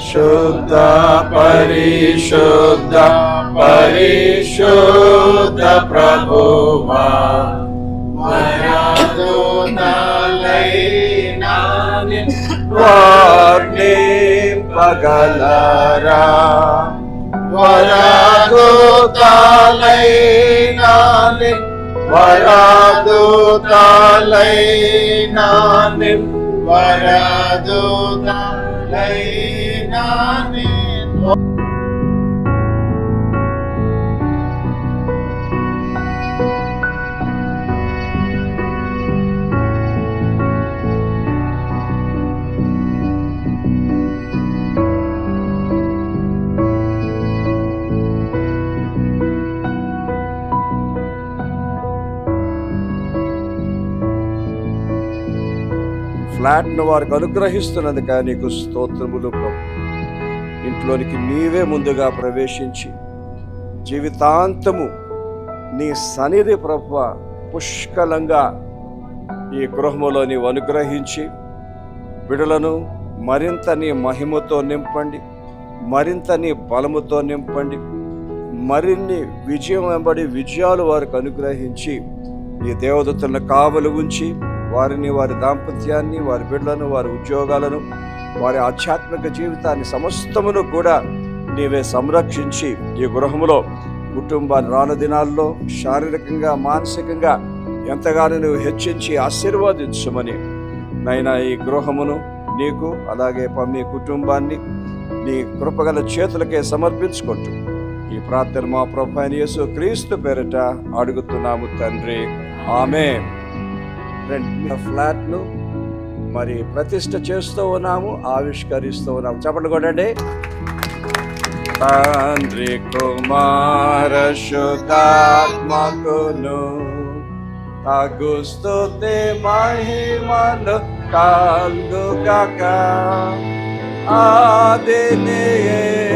శుద్ధ పరిశుద్ధ పరిశుద్ధ ప్రభువా వరదూతలైనా వర్ణింపగలరా వరదూతలైనా వరదూతలైనా వరదూతలైనా ఫ్లాట్ను వారికి అనుగ్రహిస్తున్నందుక నీకు స్తోత్రములు ప్రభు. ఇంట్లోనికి నీవే ముందుగా ప్రవేశించి జీవితాంతము నీ సన్నిధి ప్రభువ పుష్కలంగా ఈ గృహములో నీవు అనుగ్రహించి బిడ్డలను మరింత నీ మహిమతో నింపండి, మరింత నీ బలముతో నింపండి, మరిన్ని విజయం వెంబడి విజయాలు వారికి అనుగ్రహించి ఈ దేవదూతలను కావలి ఉంచి వారిని, వారి దాంపత్యాన్ని, వారి బిడ్డలను, వారి ఉద్యోగాలను, వారి ఆధ్యాత్మిక జీవితాన్ని సమస్తమును కూడా నీవే సంరక్షించి ఈ గృహములో కుటుంబాన్ని రాను దినాల్లో శారీరకంగా మానసికంగా ఎంతగానో నువ్వు హెచ్చించి ఆశీర్వదించమని నైనా ఈ గృహమును నీకు అలాగే మీ కుటుంబాన్ని నీ కృపగల చేతులకే సమర్పించుకుంటూ ఈ ప్రార్థన మా ప్రభువైన అయిన యేసు క్రీస్తు పేరిట అడుగుతున్నాము తండ్రి, ఆమేన్. ఫ్లాట్ను మరి ప్రతిష్ఠ చేస్తూ ఉన్నాము, ఆవిష్కరిస్తూ ఉన్నాము. చెప్పండి కొట్టండి. తండ్రి కుమార శుద్ధాత్మకును తగు స్తుతి మహిమలు కలుగుగాక ఆదిని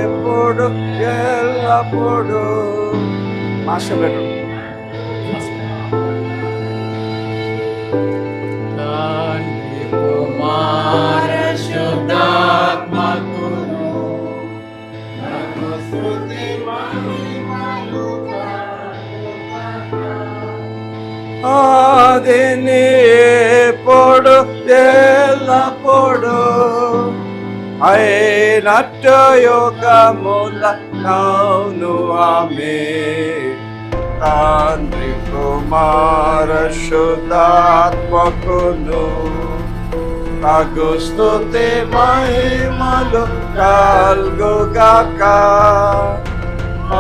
ఎప్పుడు ఎల్లప్పుడు. మాస్టర్ పెట్టండి. ఆదిని ఎప్పుడు ఎల్లప్పుడు అయినట్టు యుగముల నౌను ఆమేన్. తండ్రి కుమార శుద్ధాత్మకును తగు స్తుతి మహిమలు కలుగుగాక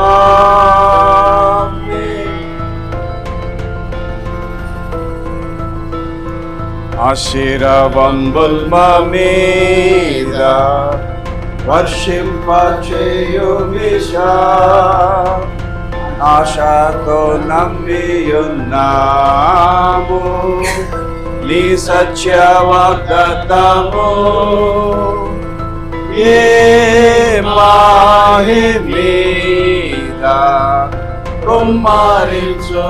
ఆమేన్. ఆశీర్వాదంబుల్ మా మీద వర్షింపచేయుమిషా ఆశతో నమ్మియున్నాము నీ సత్య వాగ్దానము ఏ మాహి మీద కుమ్మరించు.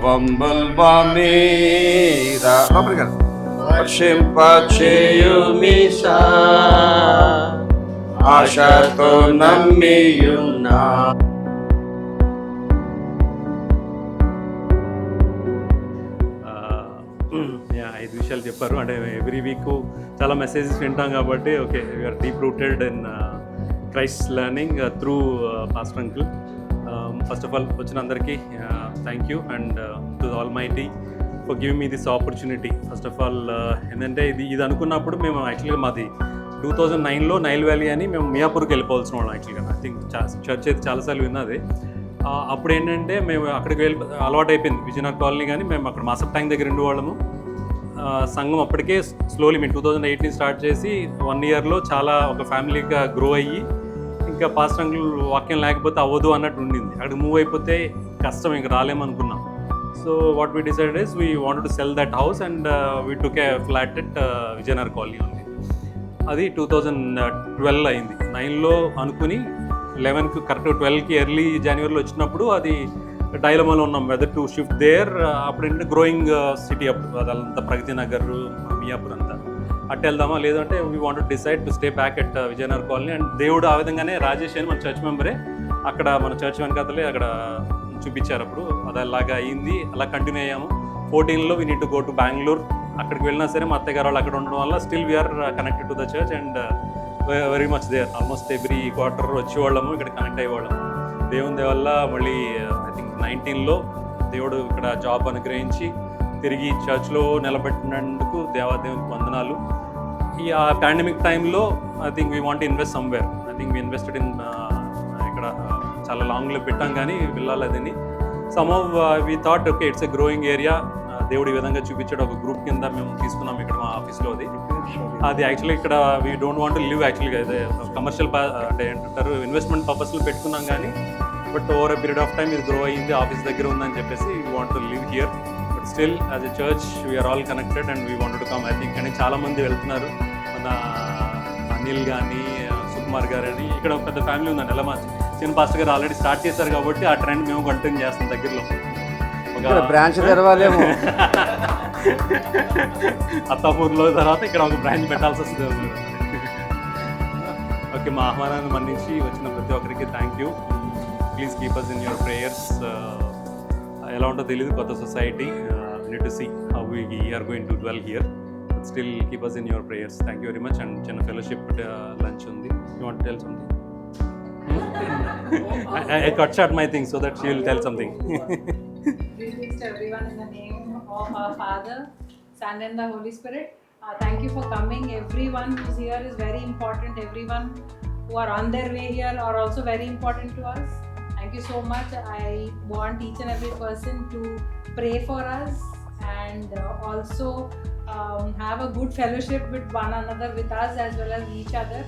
వంబల్ మీద వర్షింపచేయుమిషా ఆశతో నమ్మియున్నా. ఐదు విషయాలు చెప్పారు. అంటే ఎవ్రీ వీక్ చాలా మెసేజెస్ వింటాం కాబట్టి okay we're deep rooted in Christ learning through pastor uncle. First of all వచ్చిన అందరికీ thank you and to the almighty for giving me this opportunity. First of all ఏంటంటే ఇది అనుకున్నప్పుడు మేము యాక్చువల్గా మాది 2009లో నైల్ వ్యాలీ అని మేము మియాపూర్కి వెళ్ళిపోవాల్సిన వాళ్ళం. యాక్చువల్గా ఐ థింక్ చర్చ్ అయితే చాలాసార్లు విన్నది. అప్పుడు ఏంటంటే మేము అక్కడికి అలవాటు అయిపోయింది విజయనగర్ కాలనీ, కానీ మేము అక్కడ మాసప్ ట్యాంక్ దగ్గర ఉండేవాళ్ళము. సంఘం అప్పటికే స్లోలీ మేము 2018 స్టార్ట్ చేసి 1 ఇయర్లో చాలా ఒక ఫ్యామిలీగా గ్రో అయ్యి ఇంకా పాస్టర్ అంకుల్ వాక్యం లేకపోతే అవ్వదు అన్నట్టు ఉండింది. అక్కడికి మూవ్ అయిపోతే కష్టం, ఇంక రాలేమనుకున్నాం. So what we decided is we wanted to sell that house and we took a flat at Vijayanagar Colony only. అది 2012 అయింది. 9లో అనుకుని 11కి కరెక్ట్ 12కి ఎర్లీ జనవరిలో వచ్చినప్పుడు అది డైలమాలో ఉన్నాం వెదర్ టు షిఫ్ట్ దేర్. అప్పుడు ఏంటంటే గ్రోయింగ్ సిటీ అప్పుడు అదంతా ప్రగతి నగర్ మియాపూర్ అంతా అట్టు వెళ్దామా లేదంటే we want decide to stay back at Vijayanagar colony. And దేవుడు ఆ విధంగానే రాజేష్ అని మన చర్చ్ మెంబరే అక్కడ మన చర్చ్ వెనకాతలే అక్కడ చూపించారు. అప్పుడు అది అలాగా అయింది, అలా కంటిన్యూ అయ్యాము. 14లో we need to go to Bengaluru. అక్కడికి వెళ్ళినా సరే మా అత్తయ్య గారు వాళ్ళు అక్కడ ఉండడం వల్ల still we are connected to the church and very much there. Almost every quarter వచ్చేవాళ్ళము, ఇక్కడ కనెక్ట్ అయ్యేవాళ్ళము. దేవుని వల్ల మళ్ళీ ఐ థింక్ 19లో దేవుడు ఇక్కడ జాబ్ అనుగ్రహించి తిరిగి చర్చ్లో నిలబెట్టినందుకు దేవాదేవునికి వందనాలు. ఈ ఆ పాండమిక్ టైంలో I think we want invest somewhere. I think we invested in ఇక్కడ చాలా లాంగ్లో పెట్టాం కానీ వెళ్ళాలి అదని. Some of we thought okay it's a growing area, దేవుడు ఈ విధంగా చూపించాడు. ఒక గ్రూప్ కింద మేము తీసుకున్నాం ఇక్కడ మా ఆఫీస్లో. అది యాక్చువల్లీ ఇక్కడ వీ డోంట్ వాంట్ లివ్ యాక్చువల్గా అదే కమర్షియల్ అంటే ఏంటంటారు ఇన్వెస్ట్మెంట్ పర్పస్లో పెట్టుకున్నాం కానీ but over a period of time ఇది గ్రో అయింది, ఆఫీస్ దగ్గర ఉందని చెప్పేసి we want to live here. But still as a church we're all connected and we want to come. I think కానీ చాలామంది వెళ్తున్నారు, మన అనిల్ కానీ సుకుమార్ గారు అని ఇక్కడ ఒక పెద్ద ఫ్యామిలీ ఉందండి. ఎలా చిన్న పాస్టర్ గారు ఆల్రెడీ స్టార్ట్ చేశారు కాబట్టి ఆ ట్రెండ్ మేము కంటిన్యూ చేస్తాం. దగ్గరలో ఒక బ్రాంచ్ తెరవాలేమో అత్తాపూర్లో తర్వాత ఇక్కడ ఒక బ్రాంచ్ పెట్టాల్సి వస్తుంది. ఓకే, మా ఆహ్వానాన్ని మన్నించి వచ్చిన ప్రతి ఒక్కరికి thank you. Please keep us in your prayers. ఎలా ఉంటుందో తెలియదు కొత్త society, need to see how we're going to dwell here. Still keep us in your prayers. Thank you very much. And చిన్న ఫెలోషిప్ లంచ్ ఉంది. You want tell something? I cut short my thing so that she will tell something. Greetings to everyone in the name of our Father, Son and the Holy Spirit. Thank you for coming. Everyone who's here is very important. Everyone who are on their way here are also very important to us. Thank you so much. I want each and every person to pray for us and also have a good fellowship with one another, with us as well as each other.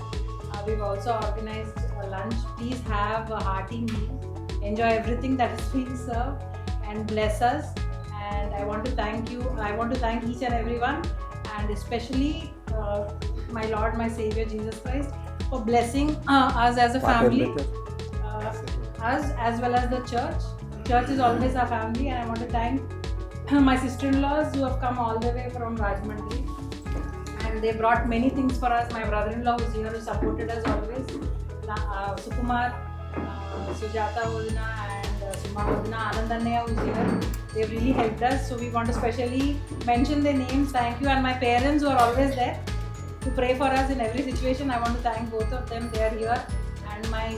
We've also organized a lunch. Please have a hearty meal. Enjoy everything that is being served and bless us. And I want to thank you. I want to thank each and everyone, and especially my Lord, my Savior Jesus Christ, for blessing us as a family, us as well as the church. Church is always our family, and I want to thank my sister-in-laws who have come all the way from Rajahmundry. And they brought many things for us. My brother-in-law who's here who supported us always. Sukumar, Sujata Vodina and Suma Vodina, Anand Annaya who's here. They've really helped us. So we want to specially mention their names. Thank you. And my parents who are always there to pray for us in every situation. I want to thank both of them. They are here. And my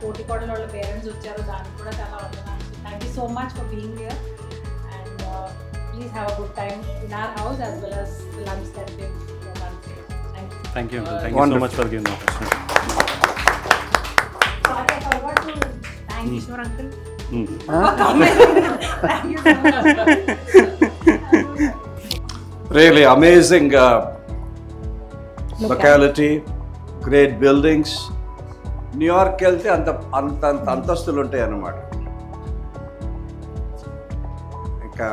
Toti Kodal parents వచ్చారు, దానికి కూడా చాలా వందనాలు. Thank you so much for being here. And please have a good time in our house as well as the lunch that we've done today. Thank you. Thank you, uncle. Thank you so much for giving the opportunity. Sorry, I forgot to thank Ishwar uncle. Mm. Thank you so much. Really amazing locality, great buildings. New York వెళ్తే అంత అంత అంత అంతస్తులు ఉంటాయి అన్నమాట, ఇంకా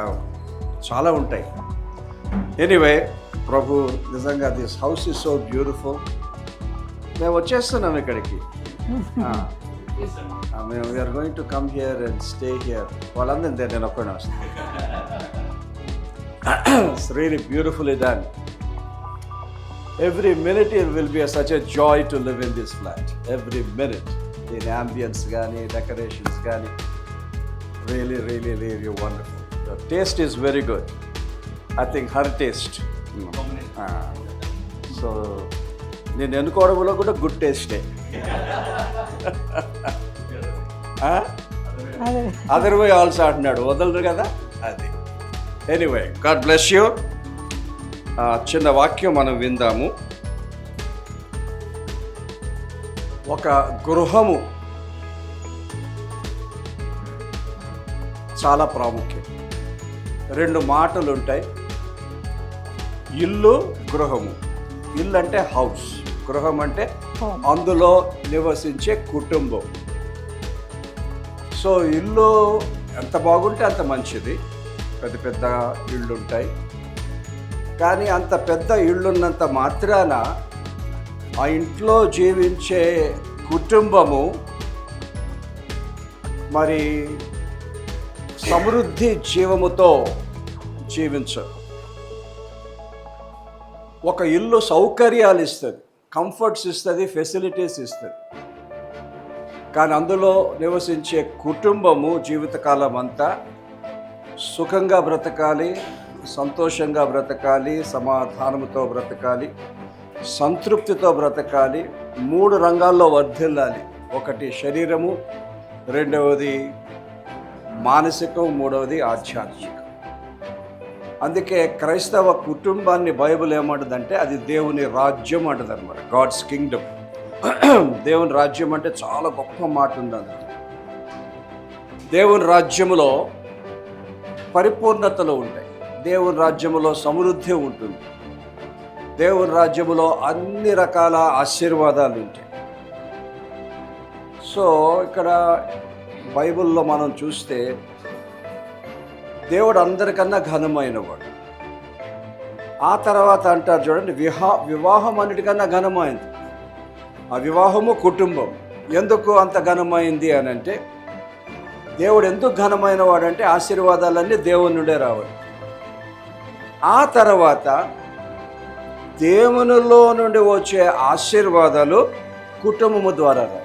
చాలా ఉంటాయి. ఎనీవే, ప్రభు నిజంగా this house is so beautiful. మేము వచ్చేస్తున్నాం ఇక్కడికి. మేము we're going to come here and stay here. వాళ్ళందరూ నేను ఒక్కడే వస్తాను. It's really beautifully done. Every minute it will be such a joy to live in this flat. Every minute, in ambience gani, decorations gani, really, really, really wonderful. The taste is very good. I think her taste. So, నేను ఎన్నుకోవడంలో కూడా good టేస్టే. Other way also అంటున్నాడు, వదలరు కదా అది. Anyway, God bless you. చిన్న వాక్యం మనం విందాము. ఒక గృహము చాలా ప్రాముఖ్యం. రెండు మాటలు ఉంటాయి, ఇల్లు, గృహము. ఇల్లు అంటే హౌస్, గృహం అంటే అందులో నివసించే కుటుంబం. సో ఇల్లు ఎంత బాగుంటే అంత మంచిది. పెద్ద పెద్ద ఇళ్ళు ఉంటాయి, కానీ అంత పెద్ద ఇళ్ళున్నంత మాత్రాన ఆ ఇంట్లో జీవించే కుటుంబము మరి సమృద్ధి జీవముతో జీవించరు. ఒక ఇల్లు సౌకర్యాలు ఇస్తుంది, కంఫర్ట్స్ ఇస్తుంది, ఫెసిలిటీస్ ఇస్తుంది, కానీ అందులో నివసించే కుటుంబము జీవితకాలం అంతా సుఖంగా బ్రతకాలి, సంతోషంగా బ్రతకాలి, సమాధానంతో బ్రతకాలి, సంతృప్తితో బ్రతకాలి, 3 రంగాల్లో వర్ధిల్లాలి. ఒకటి శరీరము, రెండవది మానసికం, మూడవది ఆధ్యాత్మికం. అందుకే క్రైస్తవ కుటుంబాన్ని బైబిల్ ఏమంటుందంటే అది దేవుని రాజ్యం అంటుంది అనమాట. God's kingdom. దేవుని రాజ్యం అంటే చాలా గొప్ప మాట ఉంది. దేవుని రాజ్యములో పరిపూర్ణతలు ఉంటాయి, దేవుని రాజ్యములో సమృద్ధి ఉంటుంది, దేవుని రాజ్యములో అన్ని రకాల ఆశీర్వాదాలు ఉంటాయి. సో ఇక్కడ బైబిల్లో మనం చూస్తే దేవుడు అందరికన్నా ఘనమైనవాడు. ఆ తర్వాత అంటారు చూడండి, వివాహం అన్నిటికన్నా ఘనమైంది. ఆ వివాహము కుటుంబం ఎందుకు అంత ఘనమైంది అని అంటే, దేవుడు ఎందుకు ఘనమైన వాడంటే ఆశీర్వాదాలన్నీ దేవుని నుండే రావాలి. ఆ తర్వాత దేవునిలో నుండి వచ్చే ఆశీర్వాదాలు కుటుంబము ద్వారా రావాలి.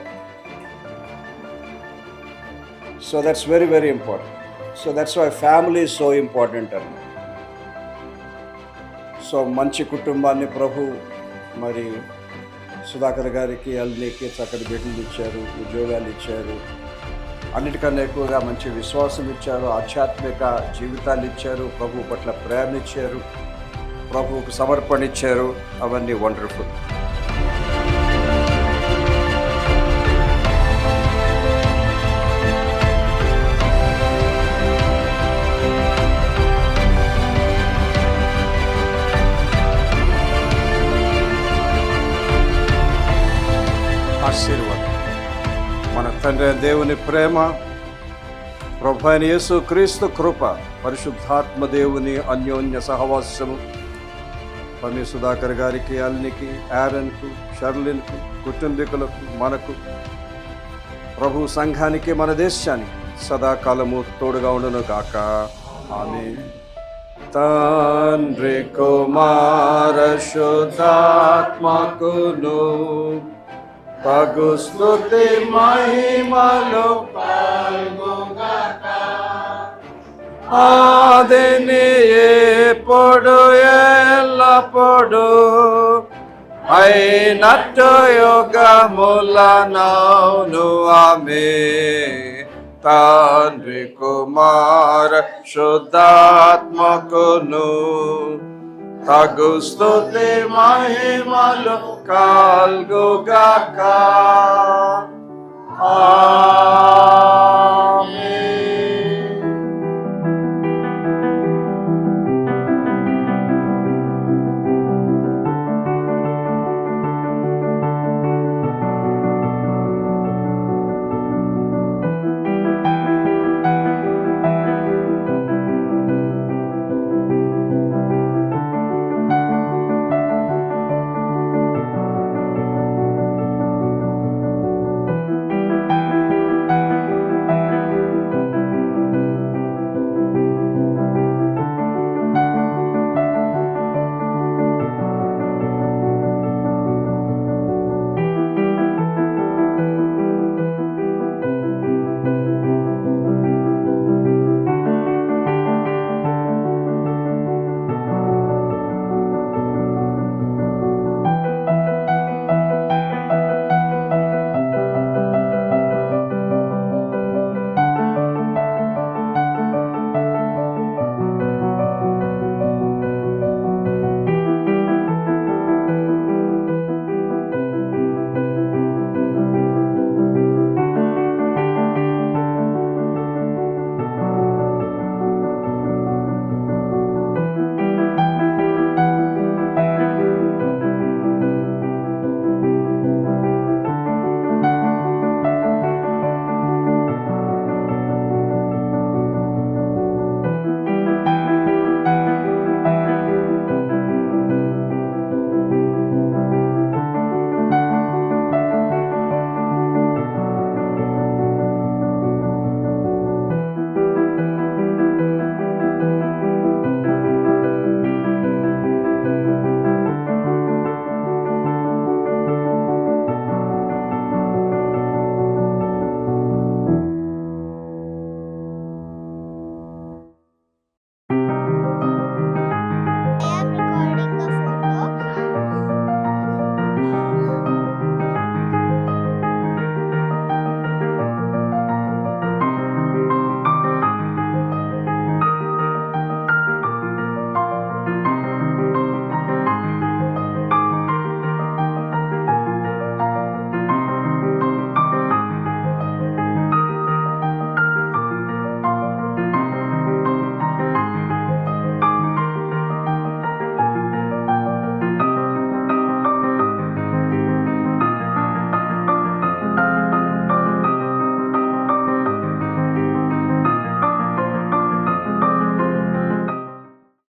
So that's very very important. So that's why family is so important అన్నమాట. సో మంచి కుటుంబాన్ని ప్రభు మరి సుధాకర్ గారికి, అల్లికి చక్కటి బిడ్డలు ఇచ్చారు, ఉద్యోగాలు ఇచ్చారు, అన్నిటికన్నా ఎక్కువగా మంచి విశ్వాసం ఇచ్చారు, ఆధ్యాత్మిక జీవితాలు ఇచ్చారు, ప్రభు పట్ల ప్రేమ ఇచ్చారు, ప్రభువుకు సమర్పణ ఇచ్చారు. అవన్నీ వండర్ఫుల్. ఆశీర్వాదం మన తండ్రి దేవుని ప్రేమ, ప్రభు అయిన యేసు క్రీస్తు కృప, పరిశుద్ధాత్మ దేవుని అన్యోన్య సహవాసము పని సుధాకర్ గారికి, అల్నికి, ఆరన్కు, షర్లిన్కు, కుటుంబీకులకు, మనకు, ప్రభు సంఘానికి, మన దేశానికి సదాకాలము తోడుగా ఉండును గాక. ఆమేన్. తండ్రి కుమార శుద్ధాత్మకును పగు స్తుతి మహిమలు ఆదిని ఎప్పుడు ఎల్లప్పుడు అయినట్టు యుగములనౌను. ఆమేన్. తండ్రి కుమార శుద్ధాత్మకును తగు స్తుతి మహిమలు కల్గుగాక.